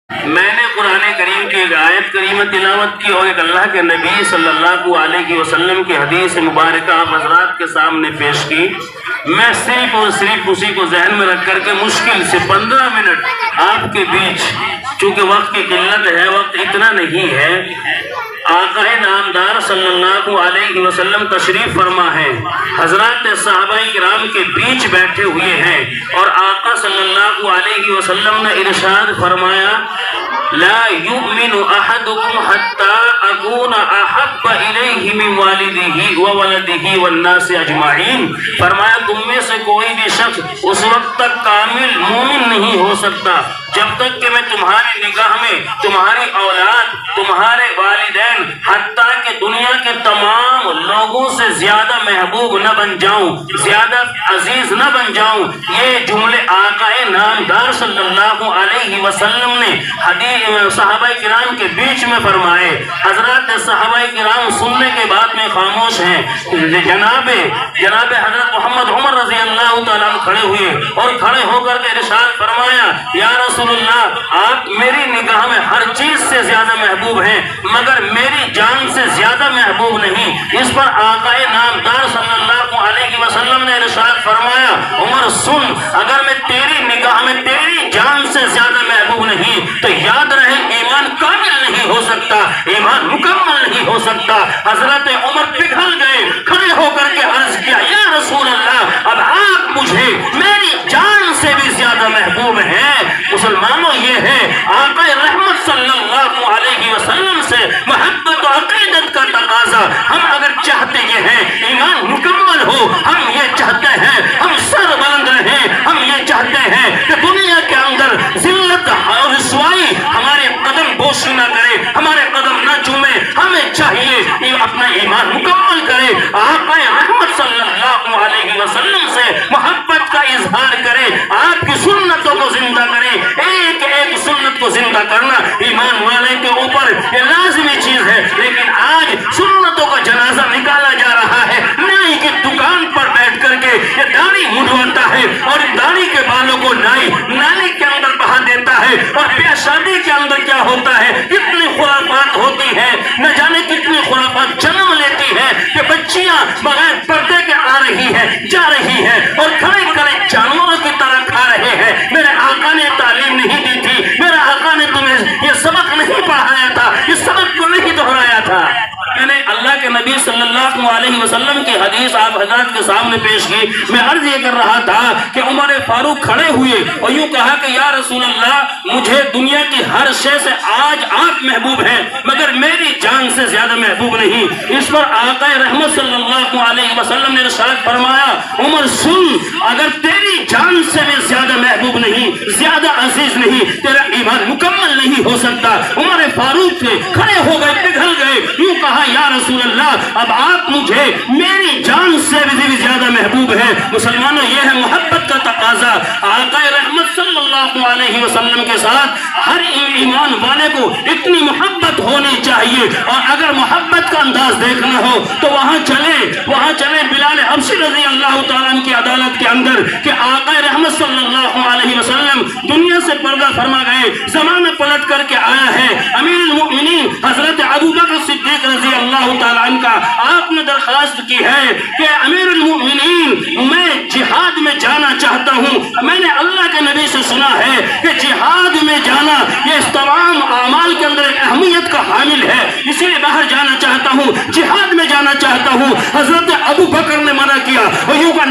میں نے قرآن کریم کی ایک آیت کریمہ تلاوت کی اور ایک اللہ کے نبی صلی اللہ علیہ وسلم کی حدیث مبارکہ آپ حضرات کے سامنے پیش کی۔ میں صرف اور صرف اسی کو ذہن میں رکھ کر کے مشکل سے 15 منٹ آپ کے بیچ، چونکہ وقت کی قلت ہے، وقت اتنا نہیں ہے، آقا نامدار صلی اللہ علیہ وسلم تشریف فرما ہے، حضرات صحابہ کرام کے بیچ بیٹھے ہوئے ہیں، اور آقا صلی اللہ علیہ وسلم نے ارشاد فرمایا لا یؤمن احدکم حتی اکون احب الیہ من والدہ وولدہ والناس اجمعین۔ فرمایا تم میں سے کوئی بھی شخص اس وقت تک کامل مومن نہیں ہو سکتا جب تک کہ میں تمہاری نگاہ میں تمہاری اولاد، تمہارے والدین، حتیٰ کہ دنیا کے تمام لوگوں سے زیادہ محبوب نہ بن جاؤں، زیادہ عزیز نہ بن جاؤں۔ یہ جملے آقا نامدار صلی اللہ علیہ وسلم نے صحابہ کرام کے بیچ میں فرمائے۔ حضرات صحابہ کرام سننے کے بعد میں خاموش ہیں۔ جناب حضرت محمد عمر رضی اللہ تعالیٰ کھڑے ہوئے اور کھڑے ہو کر کے ارشاد فرمایا یا رسول اللہ، آپ میری نگاہ میں ہر چیز سے زیادہ محبوب ہیں مگر میری جان سے زیادہ محبوب نہیں۔ اس پر آقا نامدار صلی اللہ علیہ وسلم نے ارشاد فرمایا عمر سن، اگر میں تیری نگاہ میں تیری جان سے زیادہ محبوب نہیں تو یاد رہے ایمان کامل نہیں ہو سکتا، ایمان مکمل نہیں ہو سکتا۔ حضرت عمر پگھل گئے، کھڑے ہو کر کے عرض کیا یا رسول اللہ، اب آپ مجھے میری جان سے بھی زیادہ محبوب ہیں۔ مسلمانوں، یہ ہے آقا رحمت صلی اللہ علیہ وسلم سے محبت و عقیدت کا تقاضا۔ ہم اگر چاہتے یہ ہیں ایمان مکمل ہو، ہم یہ چاہتے ہیں ہم سر بلند رہیں، ہم یہ چاہتے ہیں کہ دنیا کے اندر ذلت اور رسوائی ہمارے قدم بوس نہ کرے، ہمارے قدم نہ چومے۔ ہمیں چاہیے کہ اپنا ایمان مکمل کرے، آقا رحمت صلی اللہ علیہ وسلم سے محبت کا اظہار کرے، آپ کی سنتوں کو زندہ کرے۔ ایک ایک سنت کو زندہ کرنا ایمان والے کے اوپر یہ لازمی چیز ہے، لیکن آج سنتوں کا جنازہ نکالا جا رہا ہے۔ نائی کی دکان پر بیٹھ کر کے یہ داڑھی منڈواتا ہے اور داڑھی کے بالوں کو نالی کے اندر بہا دیتا ہے، اور بیاہ شادی کے اندر کیا ہوتا ہے، کتنی خرافات ہوتی ہے، نہ جانے کتنی خرافات جنم لیتی ہے کہ بچیاں بغیر پردے کے آ رہی ہے، جا رہی ہے اور کھڑے کھڑے جانوروں کی طرح کھا رہے ہیں۔ میرے آقا نے تعلیم نہیں دی تھی، میرے آقا نے تمہیں یہ سبق نہیں پڑھایا تھا، یہ سبق کو نہیں دہرایا تھا۔ میں نے اللہ کے نبی صلی اللہ علیہ وسلم کی حدیث آپ حضرات کے سامنے پیش کی۔ میں عرض یہ کر رہا تھا کہ عمر فاروق کھڑے ہوئے اور یوں کہا کہ یا رسول اللہ، مجھے دنیا کی ہر شے سے آج آپ محبوب ہیں مگر میری جان سے زیادہ محبوب نہیں۔ اس پر آقا رحمت صلی اللہ علیہ وسلم نے ارشاد فرمایا عمر سن، اگر تیری جان سے بھی زیادہ محبوب نہیں، زیادہ عزیز نہیں، تیرا ایمان مکمل نہیں ہو سکتا۔ عمر فاروق سے کھڑے ہو گئے، پگھل گئے، یوں کہا یا رسول اللہ، اب آپ مجھے میری جان سے بھی زیادہ محبوب ہیں۔ مسلمانوں، یہ ہے محبت کا تقاضا۔ آقا رحمت صلی اللہ علیہ وسلم کے ساتھ ہر ایمان والے کو اتنی محبت ہونی چاہیے، اور اگر محبت کا انداز دیکھنا ہو تو وہاں چلے بلال حبشی رضی اللہ تعالیٰ عنہ کی عدالت کے اندر کہ آقا رحمت صلی اللہ علیہ وسلم دنیا سے پردہ فرما گئے، زمانہ پلٹ کر کے آیا ہے۔ امیر المؤمنین حضرت ابو بکر صدیق رضی اللہ تعالیٰ عنہ کا آپ نے درخواست کی ہے کہ امیر المؤمنین، میں جہاد میں جانا چاہتا ہوں۔ میں نے اللہ کے نبی سے سنا ہے کہ جہاد میں جانا یہ تمام اعمال کے اندر ایک اہمیت کا حامل ہے، اسی لیے باہر جانا چاہتا ہوں، جہاد میں جانا چاہتا ہوں۔ حضرت ابو بکر نے منع کیا اور یوں کہا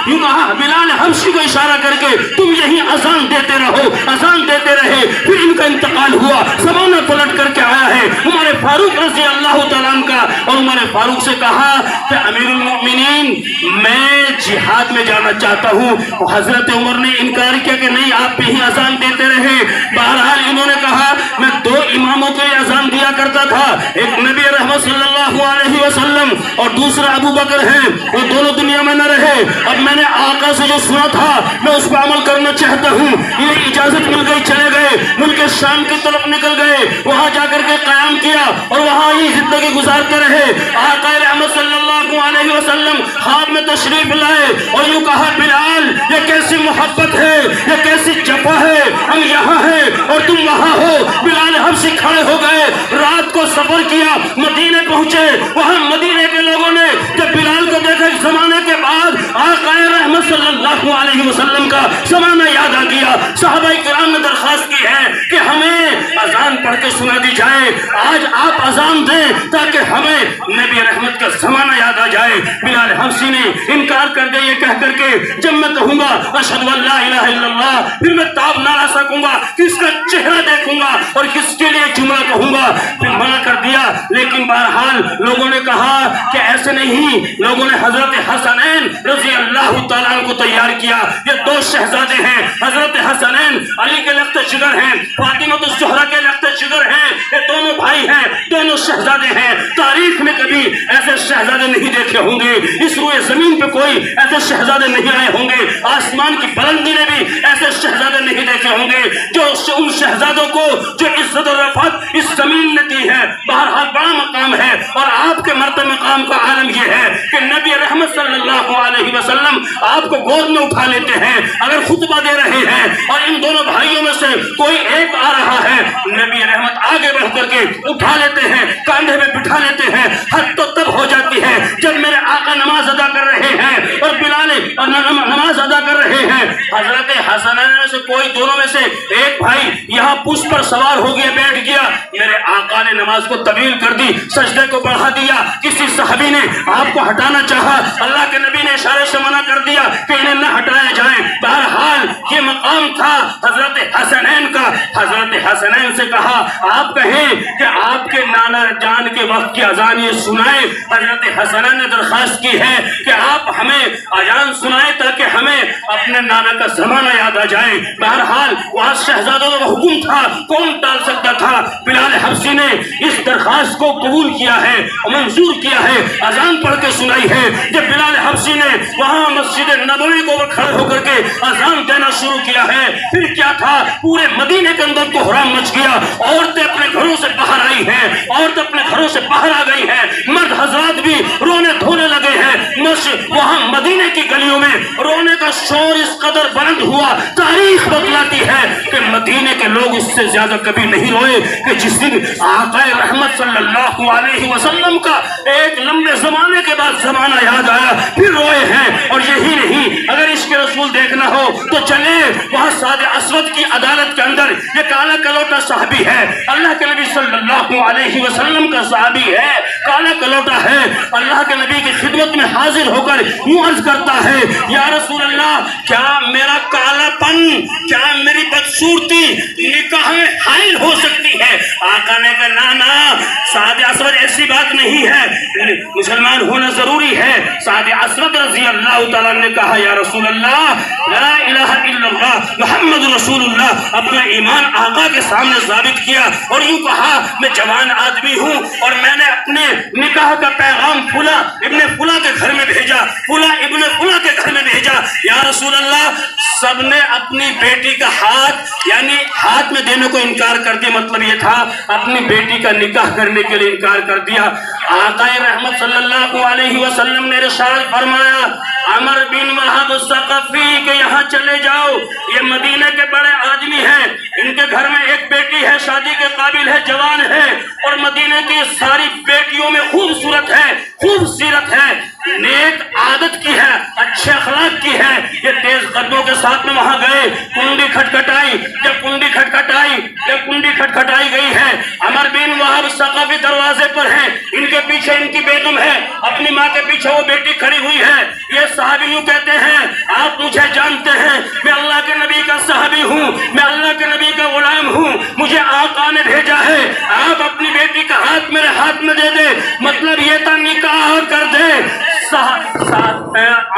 یوں کہا بلال حبشی کو اشارہ کر کے تم یہی اذان دیتے رہو، اذان دیتے رہے۔ پھر ان کا انتقال ہوا، زمانہ پلٹ کر کے آیا ہے عمر فاروق رضی اللہ تعالیٰ عنہ کا، اور عمر فاروق سے کہا کہ امیر المؤمنین، میں جہاد میں جانا چاہتا ہوں۔ حضرت عمر نے انکار کیا کہ نہیں، آپ بھی اذان دیتے رہے۔ بہرحال انہوں نے کہا میں 2 اماموں کے اذان دیا کرتا تھا, ایک نبی رحمت صلی اللہ علیہ وسلم اور دوسرا ابو بکر ہیں, وہ دونوں دنیا میں نہ رہے. اب میں نے آقا سے جو سنا تھا میں اس پہ عمل کرنا چاہتا ہوں. یہ اجازت مل گئی, چلے گئے, ملک شام کی طرف نکل گئے, وہاں جا کر کے قیام کیا اور وہاں ہی زندگی گزارتے رہے. آقا رحمت صلی اللہ علیہ وسلم خواب میں تشریف لائے اور یوں کہا, بلال یہ کیسی محبت ہے, یہ کیسی جفا ہے, ہم یہاں ہیں اور تم وہاں ہو. بلال حبشی کھڑے ہو گئے, رات کو سفر کیا, مدینے پہنچے. وہاں مدینے کے لوگوں نے جب بلال کو دیکھا, اس زمانے کے بعد آقا رحمت صلی اللہ علیہ وسلم کا زمانہ یاد آ گیا. صحابہ کرام نے درخواست کی ہے کہ ہمیں اذان پڑھ کے سنا دی جائے, آج آپ اذان دیں تاکہ ہمیں نبی رحمت کا زمانہ یاد آ جائے. بلال حبشی نے انکار کر دیا یہ کہہ کر کے, جب میں کہوں گا اشہد ان لا الہ الا اللہ, پھر میں تاب نہ لا سکوں گا, کس کا چہرہ دیکھوں گا اور کس کے لیے جملہ کہوں گا. پھر منع کر دیا. لیکن بہرحال لوگوں نے کہا کہ ایسے نہیں. لوگوں نے حضرت حسنین رضی اللہ تعالیٰ عنہ کو تیار کیا. یہ دو شہزادے ہیں, حضرت حسنین علی کے لخت جگر ہیں, فاطمہ الزہرا کے لخت جگر ہیں. یہ دونوں بھائی ہیں, دونوں شہزادے ہیں. تاریخ میں کبھی ایسے شہزادے نہیں دیکھے ہوں گے, اس روئے زمین پہ کوئی ایسے شہزادے نہیں آئے ہوں گے, آسمان کی بلندی نے بھی ایسے شہزادے نہیں دیکھے ہوں گے جو ان شہزادوں کو جو عزت و رفعت اس زمین نے دی ہے. بہرحال بڑا مقام ہے, اور آپ کے مرتبہ مقام کا عالم یہ ہے کہ نبی رحمت صلی اللہ علیہ وسلم آپ کو گود میں اٹھا لیتے ہیں اگر خطبہ دے رہے ہیں, اور ان دونوں بھائیوں میں سے کوئی ایک آ رہا ہے, نبی رحمت آگے بڑھ کر کے اٹھا لیتے ہیں, کاندھے میں بٹھا لیتے ہیں. حد تو تب ہو جاتی ہے جب میرے آقا نماز ادا کر رہے ہیں اور بلال نماز ادا کر رہے ہیں. حضرت حسنین میں سے کوئی, دونوں میں سے ایک بھائی یہاں پشت پر سوار ہو گیا, بیٹھ گیا. میرے آقا نے نماز کو طویل کر دی, سجدے کو بڑھا دیا. کسی صحابی نے آپ کو ہٹانا چاہا, اللہ کے نبی نے اشارے سے منع کر دیا کہ انہیں نہ ہٹایا جائے. بہرحال یہ مقام تھا حضرت حسنین کا. حضرت حسنین سے کہا, آپ کہیں کہ آپ کے نانا جان کے وقت کی اذان یہ سنائیں. حضرت حسنین نے درخواست کی ہے کہ آپ ہمیں اذان سنائیں تاکہ ہمیں اپنے نانا کا زمانہ یاد آ جائے. بہرحال وہاں شہزادوں کا حکم تھا, کون ٹال سکتا تھا. بلال حبشی نے اس درخواست کو قبول کیا ہے, منظور کیا ہے, اذان پڑھ کے سنائی ہے. جب بلال حبشی نے وہاں مسجد نبوی کو کھڑے ہو کر کے اذان دینا شروع کیا ہے, پھر کیا تھا, پورے مدینے کے اندر کوہرام مچ گیا. عورتیں اپنے گھروں سے باہر آئی ہیں, عورتیں اپنے گھروں سے باہر آ گئی ہیں, مرد حضرات بھی رونے دھونے لگے ہیں. وہاں مدینے کی گلیوں میں رونے کا شور اس قدر بلند ہوا, تاریخ بتلاتی ہے کہ مدینے کے لوگ اس سے زیادہ کبھی نہیں روئے کہ جس دن آقا رحمت صلی اللہ علیہ وسلم کا ایک لمبے زمانے کے بعد زمانہ یاد آیا, پھر روئے ہیں. اور یہی نہیں, اگر عشق رسول دیکھنا ہو تو چلے وہاں سعد اسود کی عدالت کے اندر یہ کالا کلوٹا صحابی ہے, اللہ کے نبی صلی اللہ علیہ وسلم کا صحابی ہے, کالا کلوٹا ہے. اللہ کے نبی کی خدمت میں حاضر ہو کر یوں عرض کرتا ہے, یا رسول اللہ, کیا میرا کالا پن, کیا میری بدصورتی نکاح میں حائل ہو سکتی ہے؟ آقا نے کہا, نا سعد اسود ایسی بات نہیں ہے, مسلمان ہونا ضروری ہے. سعد اسود رضی اللہ تعالیٰ نے کہا, یا رسول اللہ, لا الہ الا اللہ محمد رسول اللہ, اپنا ایمان آقا کے سامنے ثابت کیا اور یوں کہا, میں جوان آدمی ہوں اور میں نے اپنے نکاح کا پیغام فلاں ابن فلاں کے گھر میں بھیجا, فلاں ابن فلاں کے گھر میں بھیجا. یا رسول اللہ, سب نے اپنی بیٹی کا ہاتھ یعنی ہاتھ میں دینے کو انکار کر دیا. مطلب یہ تھا اپنی بیٹی کا نکاح کرنے کے لیے انکار کر دیا. آقا رحمت صلی اللہ علیہ وسلم نے ارشاد فرمایا, عمر بن وہب الثقفی کے یہاں چلے جاؤ, یہ مدینہ کے بڑے آدمی ہیں, ان کے گھر میں ایک بیٹی ہے, شادی کے قابل ہے, جوان ہے, اور مدینہ کی ساری بیٹیوں میں خوبصورت ہے, خوبصورت ہے, نیک عادت کی ہے, اچھے اخلاق کی ہے. یہ تیز قدموں کے ساتھ میں وہاں گئے, کنڈی کھٹکھٹائی. جب کنڈی کھٹکھٹائی گئی ہے, عمر بن وہب ثقفی دروازے پر ہیں, ان کے پیچھے ان کی بیگم ہے, اپنی ماں کے پیچھے وہ بیٹی کھڑی ہوئی ہے. یہ صحابی یوں کہتے ہیں, آپ مجھے جانتے ہیں, میں اللہ کے نبی کا صحابی ہوں, میں اللہ کے نبی کا غلام ہوں, مجھے آقا نے بھیجا ہے, آپ اپنی بیٹی کا ہاتھ میرے ہاتھ میں دے دے. مطلب یہ تھا نکاح کر دے.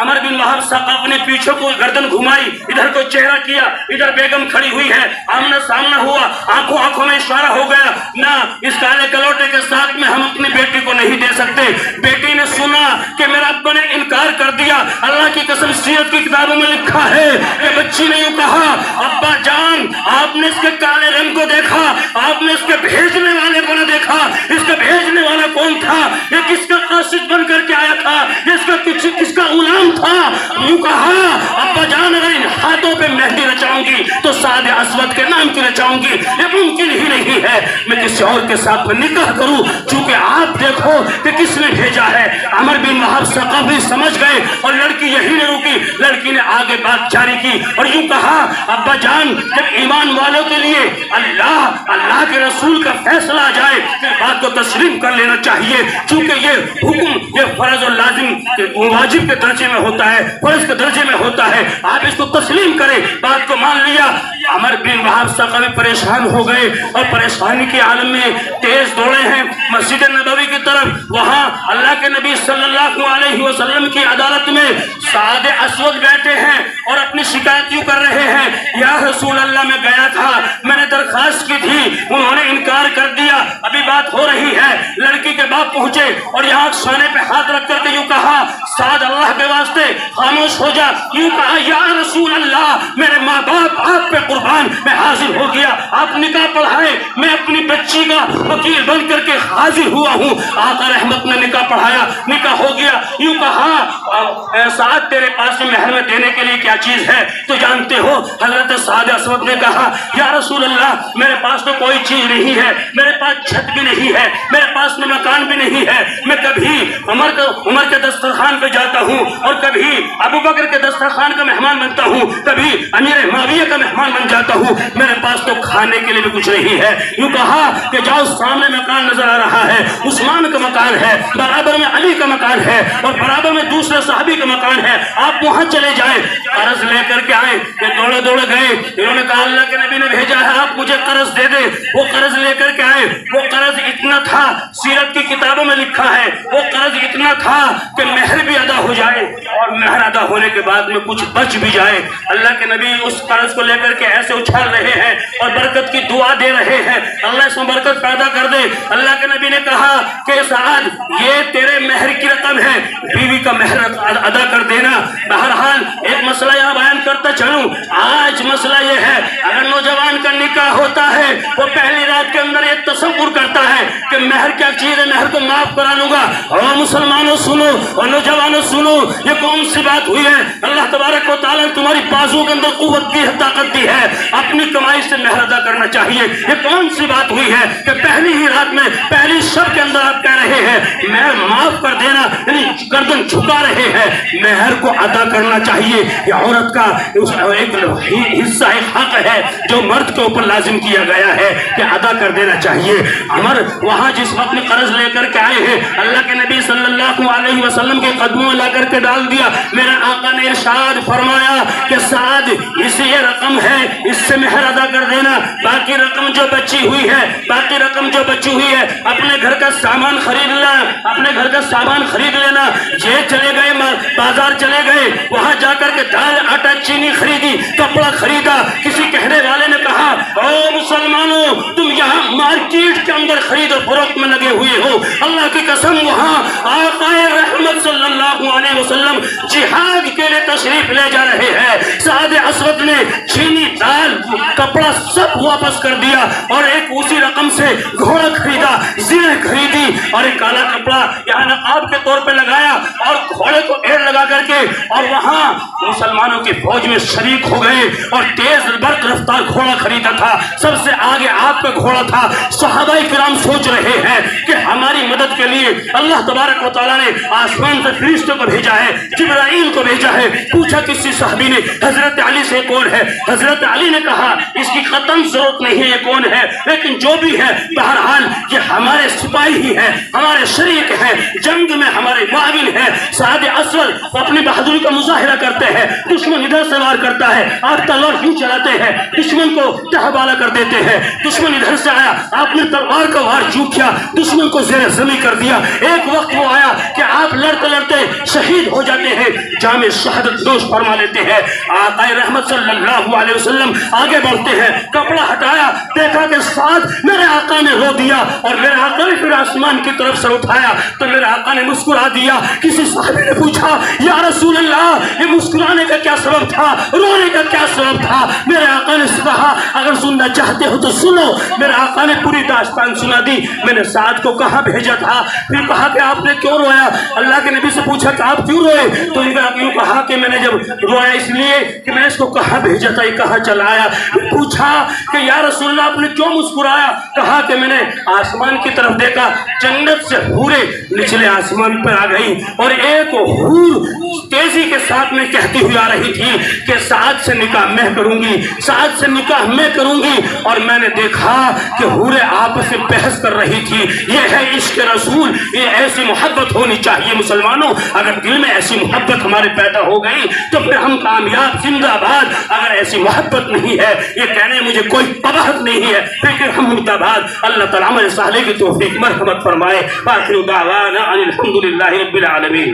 عمر بن وہب ثقف نے پیچھے کو گردن گھمائی، ادھر کو چہرہ کیا، ادھر بیگم کھڑی ہوئی ہے، آمنا سامنا ہوا، آنکھوں آنکھوں میں اشارہ ہو گیا، نہ اس کالے کلوٹے کے ساتھ میں ہم اپنی بیٹی کو نہیں دے سکتے۔ بیٹی نے سنا کہ میرا ابا نے انکار کر دیا، اللہ کی قسم سیرت کی کتابوں میں لکھا ہے کہ بچی نے یوں کہا، ابا جان آپ نے اس کے کالے رنگ کو دیکھا، آپ نے اس کے بھیجنے والے کو نہ دیکھا، اس کے بھیجنے والا کون تھا؟ یہ کس کا قاصد بن کر کے آیا تھا؟ اس کا کس کا غلام تھا؟ یوں کہا، ابا جان اگر ان ہاتھوں پہ مہندی رچاؤں گی تو سعد اسود کے نام کی رچاؤں گی، یہ ممکن ہی نہیں ہے، میں کسی اور کے ساتھ میں نکاح کروں، چونکہ آپ دیکھو کہ کس نے بھیجا ہے۔ عمر بن وہب ثقفی سمجھ گئے اور لڑکی یہی نہیں رکی، لڑکی نے آگے بات جاری کی اور یوں کہا، ابا جان جب ایمان والوں کے لیے اللہ کے رسول کا فیصلہ آ جائے پھر بات کو تسلیم کر لینا چاہیے، چونکہ یہ حکم یہ فرض و لازم واجب کے درجے میں ہوتا ہے، فرض کے درجے میں ہوتا ہے، آپ اس کو تسلیم کریں۔ بات کو مان لیا۔ عمر بن وہب ثقفی پریشان ہو گئے اور پریشانی کے عالم میں تیز دوڑے ہیں مسجد نبوی کی طرف۔ وہاں اللہ کے نبی صلی اللہ علیہ وسلم کی عدالت میں سعد اسود بیٹھے ہیں اور اپنی شکایت یوں کر رہے ہیں، یا رسول اللہ میں گیا تھا، میں نے درخواست کی تھی، انہوں نے انکار کر دیا، ابھی بات ہو رہی ہے۔ لڑکی کے باپ پہنچے اور یہاں سونے پہ ہاتھ رکھ کر کے یوں کہا، سعد اللہ کے واسطے خاموش ہو جا۔ یوں کہا، یا رسول اللہ میرے ماں باپ آپ پہ قربان، میں حاضر ہو گیا، آپ نکاح پڑھائے، میں اپنی بچی کا وکیل بن کر کے حاضر ہوا ہوں۔ آقا رحمت نے نکاح پڑھایا، نکاح ہو گیا۔ یوں کہا، سعد تیرے پاس مہر میں دینے کے لیے کیا چیز ہے؟ تو جانتے ہو حضرت سعد اسود نے کہا، یا رسول اللہ میرے پاس تو کوئی چیز نہیں ہے، میرے پاس چھت بھی نہیں ہے، میرے پاس میں مکان بھی نہیں ہے، میں کبھی عمر کے دسترخوان پہ جاتا ہوں اور کبھی ابو بکر کے دسترخوان کا مہمان بنتا ہوں، کبھی امیر معاویہ کا مہمان بن جاتا ہوں، میرے پاس تو کھانے کے لیے بھی کچھ نہیں ہے۔ یوں کہا کہ جاؤ سامنے مکان نظر آ رہا ہے، عثمان کا مکان ہے، برابر میں علی کا مکان ہے اور برابر میں دوسرے صحابی کا مکان ہے، آپ وہاں چلے جائیں۔ قرض لے کر کے آئے، یہ دوڑے دوڑے گئے، انہوں نے کہا اللہ کے نبی نے بھیجا ہے آپ مجھے قرض دے دے۔ وہ قرض لے کر کے آئے، وہ قرض اتنا تھا، سیرت کی کتابوں میں لکھا ہے وہ قرض اتنا تھا کہ مہر بھی ادا ہو جائے اور مہر ادا ہونے کے بعد میں کچھ بچ بھی جائے۔ اللہ کے نبی اس قرض کو لے کر کے ایسے اچھال رہے ہیں اور برکت کی دعا دے رہے ہیں، اللہ اس میں برکت پیدا کر دے۔ اللہ کے نبی نے کہا کہ سعد یہ تیرے مہر کی رقم ہے، بیوی کا مہر ادا کر دینا۔ بہرحال ایک مسئلہ یہاں بیان کرتا چلوں، آج مسئلہ یہ ہے اگر نوجوان کا نکاح ہوتا ہے وہ پہلی رات کے اندر یہ تصور کرتا ہے کہ مہر کیا چیز ہے، مہر کو معاف کرا لوں گا۔ اور مسلمانوں سنو اور نوجوانوں سنو، یہ کون سی بات ہوئی ہے؟ اللہ تبارک و تعالیٰ نے تمہاری بازو کے اندر قوت دی ہے، طاقت دی ہے، اپنی کمائی سے مہر ادا کرنا چاہیے۔ یہ کون سی بات ہوئی ہے کہ پہلی ہی رات میں پہلی شب کے اندر آپ کہہ رہے ہیں مہر معاف کر دینا، یعنی گردن جھکا رہے ہیں، مہر کو ادا کرنا چاہیے۔ یہ عورت کا ایک حصہ ایک حق ہے جو مرد کے اوپر لازم کیا گیا ہے کہ ادا کر دینا چاہیے۔ عمر وہاں جس وقت میں قرض لے کر کے آئے ہیں، اللہ کے نبی صلی اللہ علیہ وسلم کے قدموں میں لا کر کے ڈال دیا۔ میرے آقا نے ارشاد فرمایا کہ سعد اس یہ رقم ہے، اس سے مہر ادا کر دینا، باقی رقم جو بچی ہوئی ہے، باقی رقم جو بچی ہوئی ہے اپنے گھر کا سامان خرید لینا، اپنے گھر کا سامان خرید لینا۔ یہ چلے گئے بازار چلے گئے، وہاں جا کر کے دال آٹا چینی خریدی، کپڑا خریدا۔ کسی کہنے والے نے کہا او مسلمانوں تم یہاں مارکیٹ کے اندر خرید و فروخت میں لگے ہوئے ہو، اللہ کی قسم وہاں آقا رحمت صلی اللہ علیہ وسلم جہاد کے لیے تشریف لے جا رہے ہیں۔ سعد اسود نے چینی دال کپڑا سب واپس کر دیا اور ایک اسی رقم سے گھوڑا خریدا، زینے خریدی اور ایک کالا کپڑا یہاں نقاب کے طور پہ لگایا اور گھوڑے کو ایڑ لگا کر کے اور وہاں مسلمانوں کی فوج میں شریک ہو گئے اور تیز برق رفتار گھوڑا خریدا تھا، سب سے آگے آپ کا گھوڑا تھا۔ صحابہ کرام سوچ رہے ہیں کہ ہماری مدد کے لیے اللہ تبارک و تعالیٰ نے آسمان سے فرشتوں کو بھیجا ہے، جبرائیل کو بھیجا ہے۔ پوچھا کسی صحابی نے حضرت علی سے کون ہے؟ حضرت علی نے کہا اس کی قطعاً ضرورت نہیں ہے یہ کون ہے، لیکن جو بھی ہے بہرحال یہ ہمارے سپاہی ہی ہے، ہمارے شریک ہیں، جنگ میں ہمارے معاون ہیں۔ سعد اسود اپنی بہادری کا مظاہرہ کرتے ہیں، دشمن ادھر سے وار کرتا ہے، آپ تلوار یوں چلاتے ہیں، دشمن کو تہبالا کر دیتے ہیں، دشمن ادھر سے آیا, آپ نے تلوار کا وار چوک کیا, دشمن کو زیر زمین کر دیا. ایک وقت وہ آیا کہ آپ لڑتے لڑتے شہید ہو جاتے ہیں, جام شہادت نوش فرما لیتے ہیں. آقا رحمت صلی اللہ علیہ وسلم آگے بڑھتے ہیں, کپڑا ہٹایا, دیکھا کہ ساتھ میرے آقا نے رو دیا, اور میرے آقا نے پھر آسمان کی طرف سر اٹھایا تو میرے آقا نے مسکرا دیا. کسی صحابی نے پوچھا یا رسول اللہ یہ مسکرانے کا کیا سبب تھا, رونے کا کیا سبب تھا؟ میرے آقا نے کہا اگر سننا چاہتے ہو تو سنو. میرے آقا نے پوری داستان سنا دی. میں نے سعد کو کہاں بھیجا تھا, پھر کہا کہ آپ نے کیوں رویا. اللہ کے نبی سے پوچھا کہ آپ کیوں روئے, تو یوں کہا کہ میں نے جب رویا اس لیے کہ میں نے اس کو کہاں بھیجا تھا, یہ کہاں چلا آیا. پوچھا کہ یا رسول اللہ آپ نے کیوں مسکرایا, کہا کہ میں نے آسمان کی طرف دیکھا, جنت سے حوریں نچلے آسمان پر آ گئی, اور ایک حور تیزی کے ساتھ میں کہتی ہوئی آ رہی تھی کہ سعد سے نکاح میں کروں گی, سعد سے نکاح میں کروں گی. اور میں نے دیکھا کہ حوریں آپس میں بحث کر رہی تھی. یہ ہے عشق رسول, یہ ایسی محبت ہونی چاہیے. مسلمانوں اگر دل میں ایسی محبت ہمارے پیدا ہو گئی تو پھر ہم کامیاب, زندہ باد. اگر ایسی محبت نہیں ہے, یہ کہنے مجھے کوئی قباحت نہیں ہے, پھر ہم مرداباد. اللہ تعالیٰ عمل صالح کی توفیق مرحمت فرمائے. آخر دعوانا ان الحمد للہ رب العالمین.